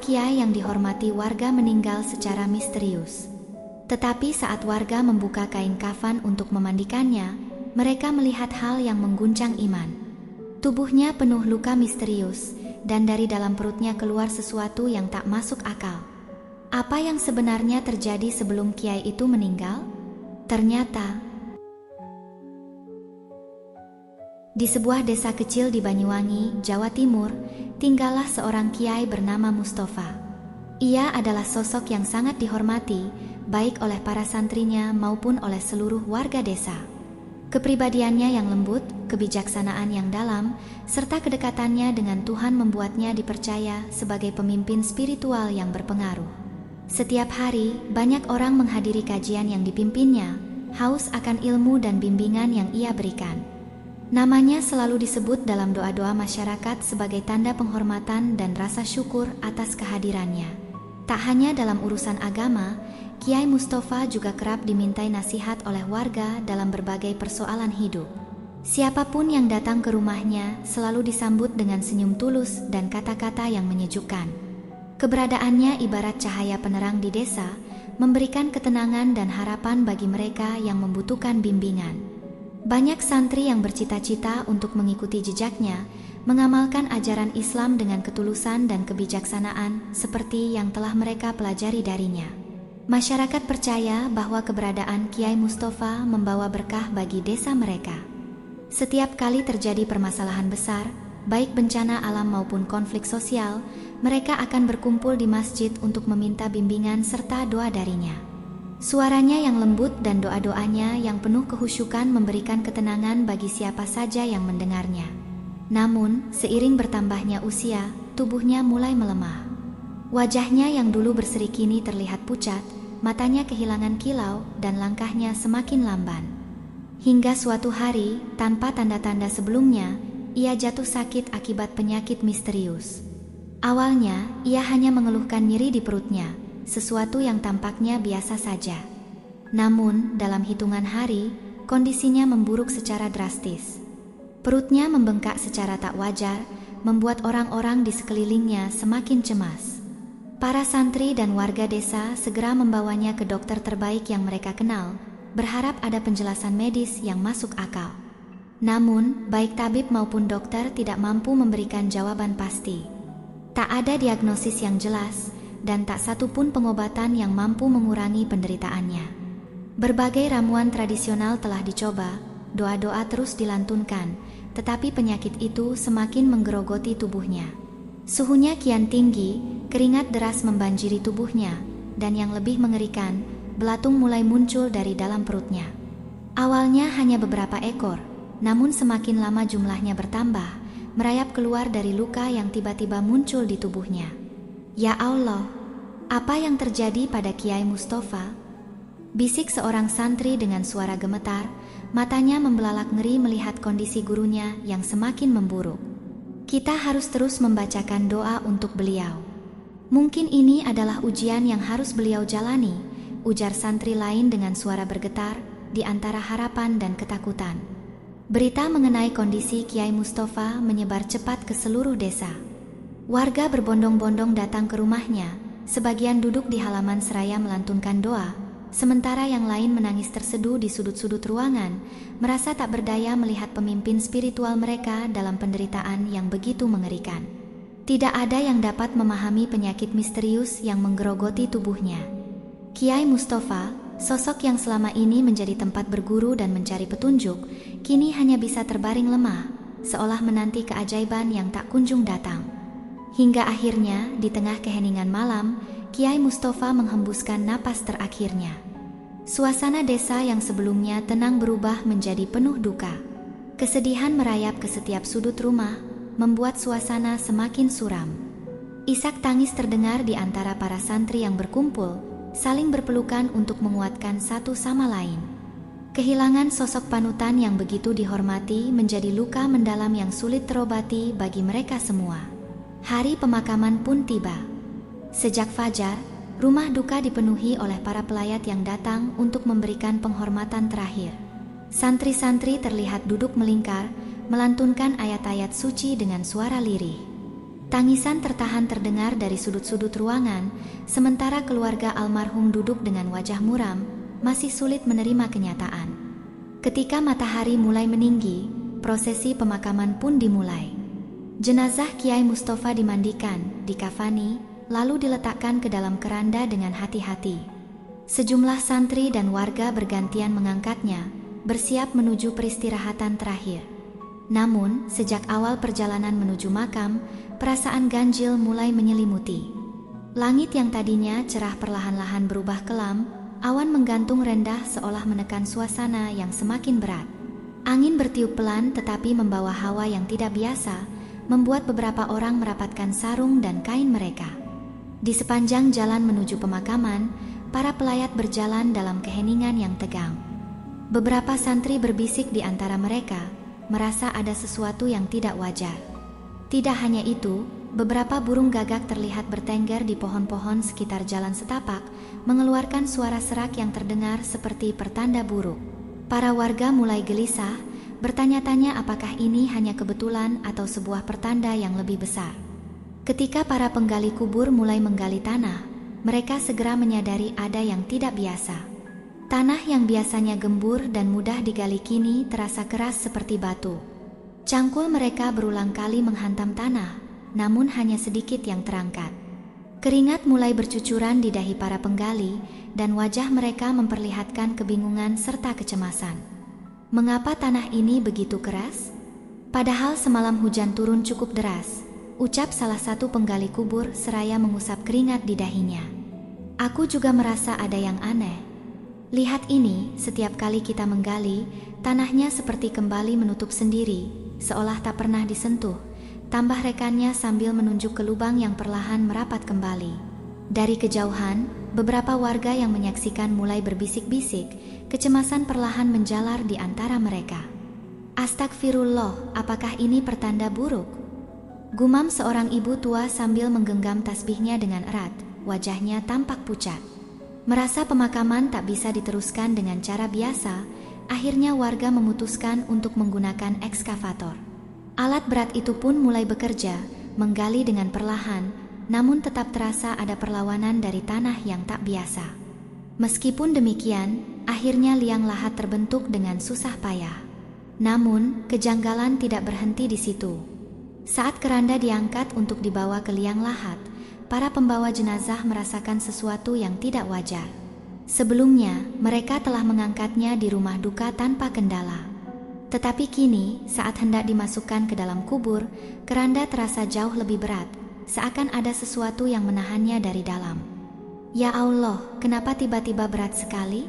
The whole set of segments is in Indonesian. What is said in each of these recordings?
kiai yang dihormati warga meninggal secara misterius. Tetapi saat warga membuka kain kafan untuk memandikannya, mereka melihat hal yang mengguncang iman. Tubuhnya penuh luka misterius, dan dari dalam perutnya keluar sesuatu yang tak masuk akal. Apa yang sebenarnya terjadi sebelum kiai itu meninggal? Ternyata, di sebuah desa kecil di Banyuwangi, Jawa Timur, tinggallah seorang kiai bernama Mustafa. Ia adalah sosok yang sangat dihormati, baik oleh para santrinya maupun oleh seluruh warga desa. Kepribadiannya yang lembut, kebijaksanaan yang dalam, serta kedekatannya dengan Tuhan membuatnya dipercaya sebagai pemimpin spiritual yang berpengaruh. Setiap hari, banyak orang menghadiri kajian yang dipimpinnya, haus akan ilmu dan bimbingan yang ia berikan. Namanya selalu disebut dalam doa-doa masyarakat sebagai tanda penghormatan dan rasa syukur atas kehadirannya. Tak hanya dalam urusan agama, Kiai Mustafa juga kerap dimintai nasihat oleh warga dalam berbagai persoalan hidup. Siapapun yang datang ke rumahnya selalu disambut dengan senyum tulus dan kata-kata yang menyejukkan. Keberadaannya ibarat cahaya penerang di desa, memberikan ketenangan dan harapan bagi mereka yang membutuhkan bimbingan. Banyak santri yang bercita-cita untuk mengikuti jejaknya, mengamalkan ajaran Islam dengan ketulusan dan kebijaksanaan seperti yang telah mereka pelajari darinya. Masyarakat percaya bahwa keberadaan Kiai Mustafa membawa berkah bagi desa mereka. Setiap kali terjadi permasalahan besar, baik bencana alam maupun konflik sosial, mereka akan berkumpul di masjid untuk meminta bimbingan serta doa darinya. Suaranya yang lembut dan doa-doanya yang penuh kehusyukan memberikan ketenangan bagi siapa saja yang mendengarnya. Namun, seiring bertambahnya usia, tubuhnya mulai melemah. Wajahnya yang dulu berseri kini terlihat pucat, matanya kehilangan kilau dan langkahnya semakin lamban. Hingga suatu hari, tanpa tanda-tanda sebelumnya, ia jatuh sakit akibat penyakit misterius. Awalnya, ia hanya mengeluhkan nyeri di perutnya, sesuatu yang tampaknya biasa saja. Namun, dalam hitungan hari, kondisinya memburuk secara drastis. Perutnya membengkak secara tak wajar, membuat orang-orang di sekelilingnya semakin cemas. Para santri dan warga desa segera membawanya ke dokter terbaik yang mereka kenal, berharap ada penjelasan medis yang masuk akal. Namun, baik tabib maupun dokter tidak mampu memberikan jawaban pasti. Tak ada diagnosis yang jelas, dan tak satu pun pengobatan yang mampu mengurangi penderitaannya. Berbagai ramuan tradisional telah dicoba, doa-doa terus dilantunkan, tetapi penyakit itu semakin menggerogoti tubuhnya. Suhunya kian tinggi, keringat deras membanjiri tubuhnya, dan yang lebih mengerikan, belatung mulai muncul dari dalam perutnya. Awalnya hanya beberapa ekor, namun semakin lama jumlahnya bertambah, merayap keluar dari luka yang tiba-tiba muncul di tubuhnya. Ya Allah, apa yang terjadi pada Kiai Mustafa? Bisik seorang santri dengan suara gemetar, matanya membelalak ngeri melihat kondisi gurunya yang semakin memburuk. Kita harus terus membacakan doa untuk beliau. Mungkin ini adalah ujian yang harus beliau jalani, ujar santri lain dengan suara bergetar, di antara harapan dan ketakutan. Berita mengenai kondisi Kiai Mustafa menyebar cepat ke seluruh desa. Warga berbondong-bondong datang ke rumahnya, sebagian duduk di halaman seraya melantunkan doa, sementara yang lain menangis terseduh di sudut-sudut ruangan, merasa tak berdaya melihat pemimpin spiritual mereka dalam penderitaan yang begitu mengerikan. Tidak ada yang dapat memahami penyakit misterius yang menggerogoti tubuhnya. Kiai Mustafa, sosok yang selama ini menjadi tempat berguru dan mencari petunjuk, kini hanya bisa terbaring lemah, seolah menanti keajaiban yang tak kunjung datang. Hingga akhirnya, di tengah keheningan malam, Kiai Mustafa menghembuskan napas terakhirnya. Suasana desa yang sebelumnya tenang berubah menjadi penuh duka. Kesedihan merayap ke setiap sudut rumah, membuat suasana semakin suram. Isak tangis terdengar di antara para santri yang berkumpul, saling berpelukan untuk menguatkan satu sama lain. Kehilangan sosok panutan yang begitu dihormati menjadi luka mendalam yang sulit terobati bagi mereka semua. Hari pemakaman pun tiba. Sejak fajar, rumah duka dipenuhi oleh para pelayat yang datang untuk memberikan penghormatan terakhir. Santri-santri terlihat duduk melingkar, melantunkan ayat-ayat suci dengan suara lirih. Tangisan tertahan terdengar dari sudut-sudut ruangan, sementara keluarga almarhum duduk dengan wajah muram, masih sulit menerima kenyataan. Ketika matahari mulai meninggi, prosesi pemakaman pun dimulai. Jenazah Kiai Mustafa dimandikan, dikafani, lalu diletakkan ke dalam keranda dengan hati-hati. Sejumlah santri dan warga bergantian mengangkatnya, bersiap menuju peristirahatan terakhir. Namun, sejak awal perjalanan menuju makam, perasaan ganjil mulai menyelimuti. Langit yang tadinya cerah perlahan-lahan berubah kelam, awan menggantung rendah seolah menekan suasana yang semakin berat. Angin bertiup pelan tetapi membawa hawa yang tidak biasa, membuat beberapa orang merapatkan sarung dan kain mereka. Di sepanjang jalan menuju pemakaman, para pelayat berjalan dalam keheningan yang tegang. Beberapa santri berbisik di antara mereka, merasa ada sesuatu yang tidak wajar. Tidak hanya itu, beberapa burung gagak terlihat bertengger di pohon-pohon sekitar jalan setapak, mengeluarkan suara serak yang terdengar seperti pertanda buruk. Para warga mulai gelisah, bertanya-tanya apakah ini hanya kebetulan atau sebuah pertanda yang lebih besar. Ketika para penggali kubur mulai menggali tanah, mereka segera menyadari ada yang tidak biasa. Tanah yang biasanya gembur dan mudah digali kini terasa keras seperti batu. Cangkul mereka berulang kali menghantam tanah, namun hanya sedikit yang terangkat. Keringat mulai bercucuran di dahi para penggali, dan wajah mereka memperlihatkan kebingungan serta kecemasan. Mengapa tanah ini begitu keras? Padahal semalam hujan turun cukup deras, ucap salah satu penggali kubur seraya mengusap keringat di dahinya. Aku juga merasa ada yang aneh. Lihat ini, setiap kali kita menggali, tanahnya seperti kembali menutup sendiri, seolah tak pernah disentuh, tambah rekannya sambil menunjuk ke lubang yang perlahan merapat kembali. Dari kejauhan, beberapa warga yang menyaksikan mulai berbisik-bisik, kecemasan perlahan menjalar di antara mereka. Astagfirullah, apakah ini pertanda buruk? Gumam seorang ibu tua sambil menggenggam tasbihnya dengan erat, wajahnya tampak pucat. Merasa pemakaman tak bisa diteruskan dengan cara biasa, akhirnya warga memutuskan untuk menggunakan ekskavator. Alat berat itu pun mulai bekerja, menggali dengan perlahan, namun tetap terasa ada perlawanan dari tanah yang tak biasa. Meskipun demikian, akhirnya liang lahat terbentuk dengan susah payah. Namun, kejanggalan tidak berhenti di situ. Saat keranda diangkat untuk dibawa ke liang lahat, para pembawa jenazah merasakan sesuatu yang tidak wajar. Sebelumnya, mereka telah mengangkatnya di rumah duka tanpa kendala. Tetapi kini, saat hendak dimasukkan ke dalam kubur, keranda terasa jauh lebih berat, seakan ada sesuatu yang menahannya dari dalam. Ya Allah, kenapa tiba-tiba berat sekali?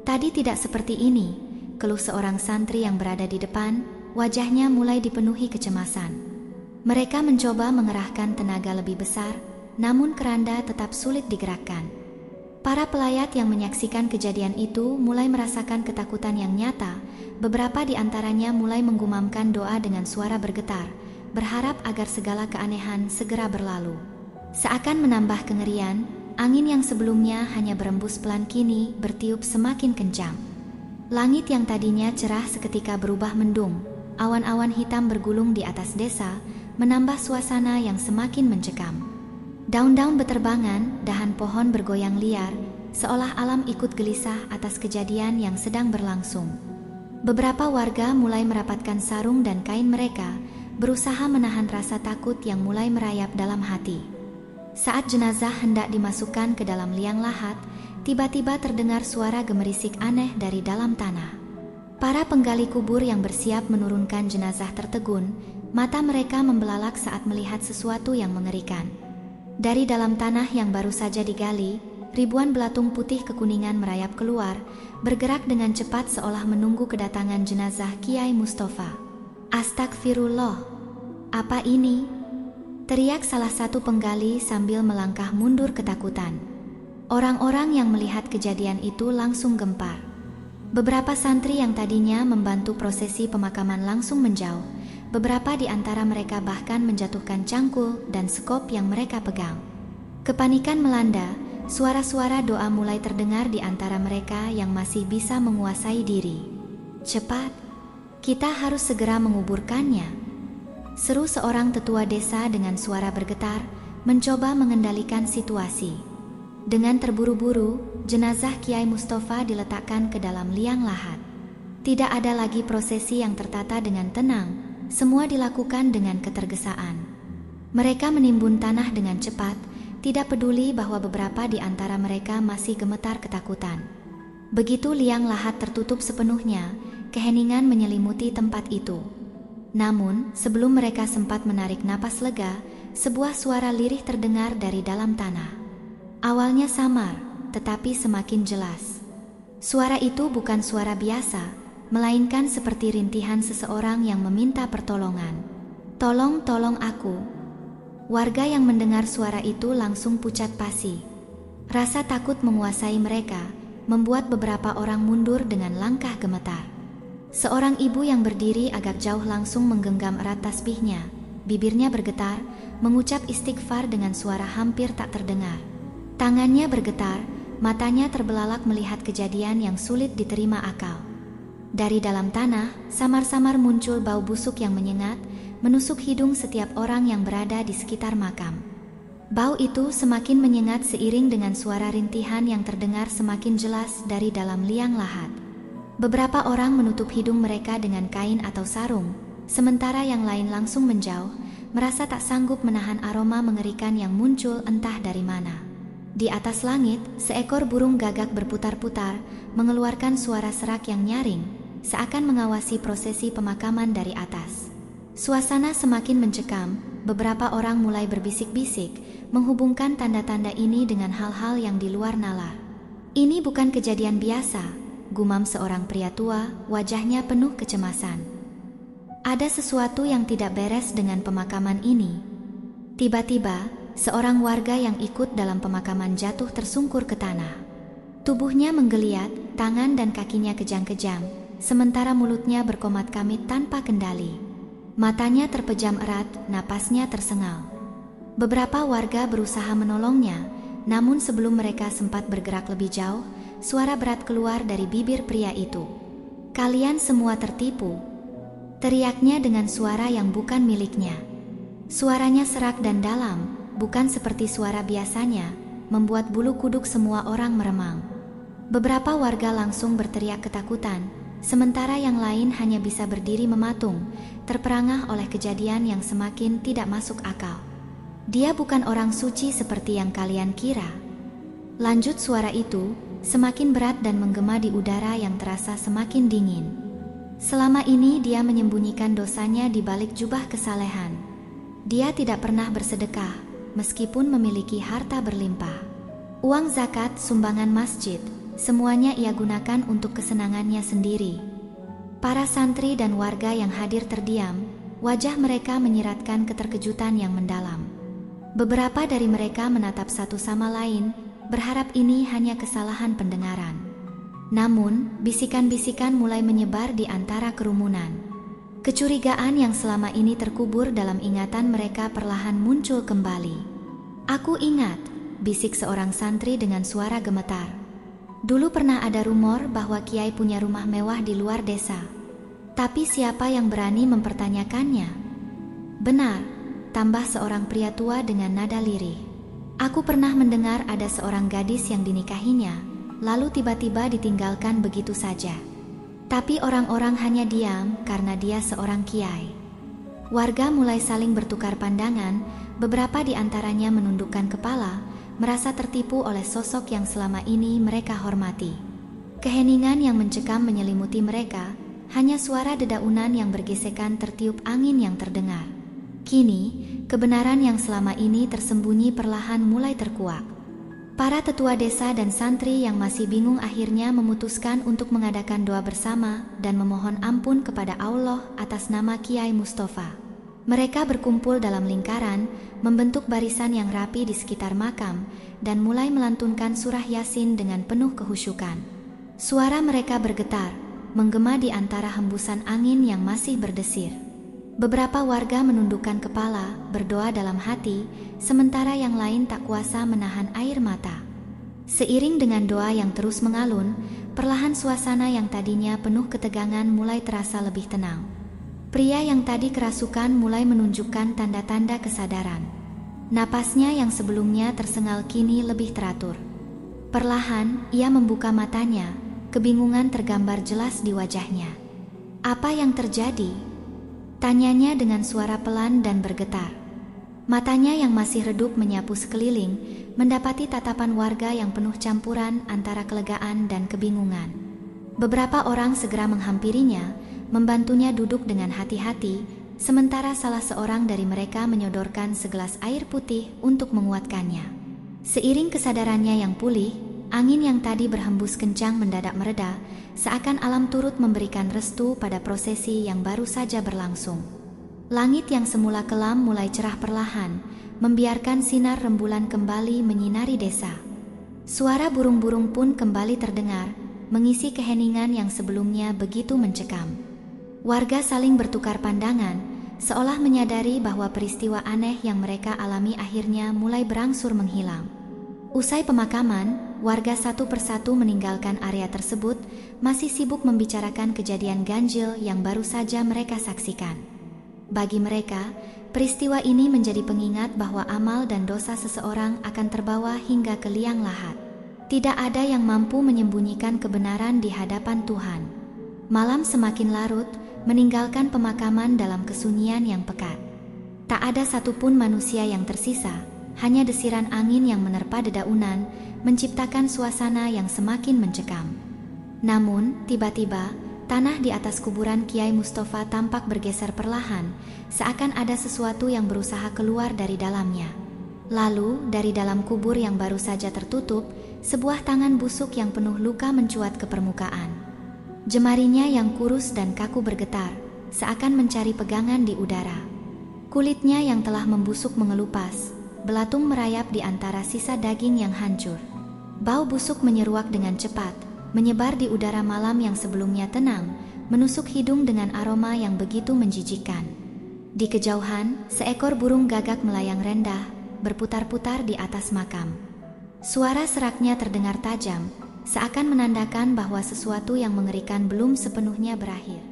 Tadi tidak seperti ini, keluh seorang santri yang berada di depan, wajahnya mulai dipenuhi kecemasan. Mereka mencoba mengerahkan tenaga lebih besar, namun keranda tetap sulit digerakkan. Para pelayat yang menyaksikan kejadian itu mulai merasakan ketakutan yang nyata. Beberapa di antaranya mulai menggumamkan doa dengan suara bergetar, berharap agar segala keanehan segera berlalu. Seakan menambah kengerian, angin yang sebelumnya hanya berembus pelan kini bertiup semakin kencang. Langit yang tadinya cerah seketika berubah mendung. Awan-awan hitam bergulung di atas desa, menambah suasana yang semakin mencekam. Daun-daun beterbangan, dahan pohon bergoyang liar, seolah alam ikut gelisah atas kejadian yang sedang berlangsung. Beberapa warga mulai merapatkan sarung dan kain mereka, berusaha menahan rasa takut yang mulai merayap dalam hati. Saat jenazah hendak dimasukkan ke dalam liang lahat, tiba-tiba terdengar suara gemerisik aneh dari dalam tanah. Para penggali kubur yang bersiap menurunkan jenazah tertegun, mata mereka membelalak saat melihat sesuatu yang mengerikan. Dari dalam tanah yang baru saja digali, ribuan belatung putih kekuningan merayap keluar, bergerak dengan cepat seolah menunggu kedatangan jenazah Kiai Mustafa. Astagfirullah, apa ini? Teriak salah satu penggali sambil melangkah mundur ketakutan. Orang-orang yang melihat kejadian itu langsung gempar. Beberapa santri yang tadinya membantu prosesi pemakaman langsung menjauh. Beberapa di antara mereka bahkan menjatuhkan cangkul dan sekop yang mereka pegang. Kepanikan melanda, suara-suara doa mulai terdengar di antara mereka yang masih bisa menguasai diri. Cepat, kita harus segera menguburkannya. seru seorang tetua desa dengan suara bergetar, mencoba mengendalikan situasi. Dengan terburu-buru, jenazah Kiai Mustafa diletakkan ke dalam liang lahat. Tidak ada lagi prosesi yang tertata dengan tenang, semua dilakukan dengan ketergesaan. Mereka menimbun tanah dengan cepat, tidak peduli bahwa beberapa di antara mereka masih gemetar ketakutan. Begitu liang lahat tertutup sepenuhnya, keheningan menyelimuti tempat itu. Namun, sebelum mereka sempat menarik napas lega, sebuah suara lirih terdengar dari dalam tanah. Awalnya samar, tetapi semakin jelas. Suara itu bukan suara biasa, melainkan seperti rintihan seseorang yang meminta pertolongan. "Tolong, tolong aku." Warga yang mendengar suara itu langsung pucat pasi. Rasa takut menguasai mereka, membuat beberapa orang mundur dengan langkah gemetar. Seorang ibu yang berdiri agak jauh langsung menggenggam erat tasbihnya, bibirnya bergetar, mengucap istighfar dengan suara hampir tak terdengar. Tangannya bergetar, matanya terbelalak melihat kejadian yang sulit diterima akal. Dari dalam tanah, samar-samar muncul bau busuk yang menyengat, menusuk hidung setiap orang yang berada di sekitar makam. Bau itu semakin menyengat seiring dengan suara rintihan yang terdengar semakin jelas dari dalam liang lahat. Beberapa orang menutup hidung mereka dengan kain atau sarung, sementara yang lain langsung menjauh, merasa tak sanggup menahan aroma mengerikan yang muncul entah dari mana. Di atas langit, seekor burung gagak berputar-putar, mengeluarkan suara serak yang nyaring, seakan mengawasi prosesi pemakaman dari atas. Suasana semakin mencekam, beberapa orang mulai berbisik-bisik, menghubungkan tanda-tanda ini dengan hal-hal yang di luar nalar. "Ini bukan kejadian biasa," gumam seorang pria tua, wajahnya penuh kecemasan. "Ada sesuatu yang tidak beres dengan pemakaman ini." Tiba-tiba, seorang warga yang ikut dalam pemakaman jatuh tersungkur ke tanah. Tubuhnya menggeliat, tangan dan kakinya kejang-kejang, sementara mulutnya berkomat-kamit tanpa kendali. Matanya terpejam erat, napasnya tersengal. Beberapa warga berusaha menolongnya, namun sebelum mereka sempat bergerak lebih jauh, suara berat keluar dari bibir pria itu. "Kalian semua tertipu!" teriaknya dengan suara yang bukan miliknya. Suaranya serak dan dalam, bukan seperti suara biasanya, membuat bulu kuduk semua orang meremang. Beberapa warga langsung berteriak ketakutan, sementara yang lain hanya bisa berdiri mematung, terperangah oleh kejadian yang semakin tidak masuk akal. "Dia bukan orang suci seperti yang kalian kira." Lanjut suara itu, semakin berat dan menggema di udara yang terasa semakin dingin. Selama ini dia menyembunyikan dosanya di balik jubah kesalehan. Dia tidak pernah bersedekah, meskipun memiliki harta berlimpah. Uang zakat, sumbangan masjid, semuanya ia gunakan untuk kesenangannya sendiri. Para santri dan warga yang hadir terdiam, wajah mereka menyiratkan keterkejutan yang mendalam. Beberapa dari mereka menatap satu sama lain, berharap ini hanya kesalahan pendengaran. Namun, bisikan-bisikan mulai menyebar di antara kerumunan. Kecurigaan yang selama ini terkubur dalam ingatan mereka perlahan muncul kembali. "Aku ingat," bisik seorang santri dengan suara gemetar. "Dulu pernah ada rumor bahwa Kiai punya rumah mewah di luar desa. Tapi siapa yang berani mempertanyakannya?" "Benar," tambah seorang pria tua dengan nada lirih. "Aku pernah mendengar ada seorang gadis yang dinikahinya, lalu tiba-tiba ditinggalkan begitu saja. Tapi orang-orang hanya diam karena dia seorang kiai." Warga mulai saling bertukar pandangan, beberapa di antaranya menundukkan kepala, merasa tertipu oleh sosok yang selama ini mereka hormati. Keheningan yang mencekam menyelimuti mereka, hanya suara dedaunan yang bergesekan tertiup angin yang terdengar. Kini, kebenaran yang selama ini tersembunyi perlahan mulai terkuak. Para tetua desa dan santri yang masih bingung akhirnya memutuskan untuk mengadakan doa bersama dan memohon ampun kepada Allah atas nama Kiai Mustafa. Mereka berkumpul dalam lingkaran, membentuk barisan yang rapi di sekitar makam, dan mulai melantunkan surah Yasin dengan penuh kehusyukan. Suara mereka bergetar, menggema di antara hembusan angin yang masih berdesir. Beberapa warga menundukkan kepala, berdoa dalam hati, sementara yang lain tak kuasa menahan air mata. Seiring dengan doa yang terus mengalun, perlahan suasana yang tadinya penuh ketegangan mulai terasa lebih tenang. Pria yang tadi kerasukan mulai menunjukkan tanda-tanda kesadaran. Napasnya yang sebelumnya tersengal kini lebih teratur. Perlahan, ia membuka matanya, kebingungan tergambar jelas di wajahnya. "Apa yang terjadi?" tanyanya dengan suara pelan dan bergetar. Matanya yang masih redup menyapu sekeliling, mendapati tatapan warga yang penuh campuran antara kelegaan dan kebingungan. Beberapa orang segera menghampirinya, membantunya duduk dengan hati-hati, sementara salah seorang dari mereka menyodorkan segelas air putih untuk menguatkannya. Seiring kesadarannya yang pulih, angin yang tadi berhembus kencang mendadak mereda, seakan alam turut memberikan restu pada prosesi yang baru saja berlangsung. Langit yang semula kelam mulai cerah perlahan, membiarkan sinar rembulan kembali menyinari desa. Suara burung-burung pun kembali terdengar, mengisi keheningan yang sebelumnya begitu mencekam. Warga saling bertukar pandangan, seolah menyadari bahwa peristiwa aneh yang mereka alami akhirnya mulai berangsur menghilang. Usai pemakaman, warga satu persatu meninggalkan area tersebut, masih sibuk membicarakan kejadian ganjil yang baru saja mereka saksikan. Bagi mereka, peristiwa ini menjadi pengingat bahwa amal dan dosa seseorang akan terbawa hingga ke liang lahat. Tidak ada yang mampu menyembunyikan kebenaran di hadapan Tuhan. Malam semakin larut, meninggalkan pemakaman dalam kesunyian yang pekat. Tak ada satupun manusia yang tersisa, hanya desiran angin yang menerpa dedaunan, menciptakan suasana yang semakin mencekam. Namun, tiba-tiba, tanah di atas kuburan Kiai Mustafa tampak bergeser perlahan, seakan ada sesuatu yang berusaha keluar dari dalamnya. Lalu, dari dalam kubur yang baru saja tertutup, sebuah tangan busuk yang penuh luka mencuat ke permukaan. Jemarinya yang kurus dan kaku bergetar, seakan mencari pegangan di udara. Kulitnya yang telah membusuk mengelupas, belatung merayap di antara sisa daging yang hancur. Bau busuk menyeruak dengan cepat, menyebar di udara malam yang sebelumnya tenang, menusuk hidung dengan aroma yang begitu menjijikkan. Di kejauhan, seekor burung gagak melayang rendah, berputar-putar di atas makam. Suara seraknya terdengar tajam, seakan menandakan bahwa sesuatu yang mengerikan belum sepenuhnya berakhir.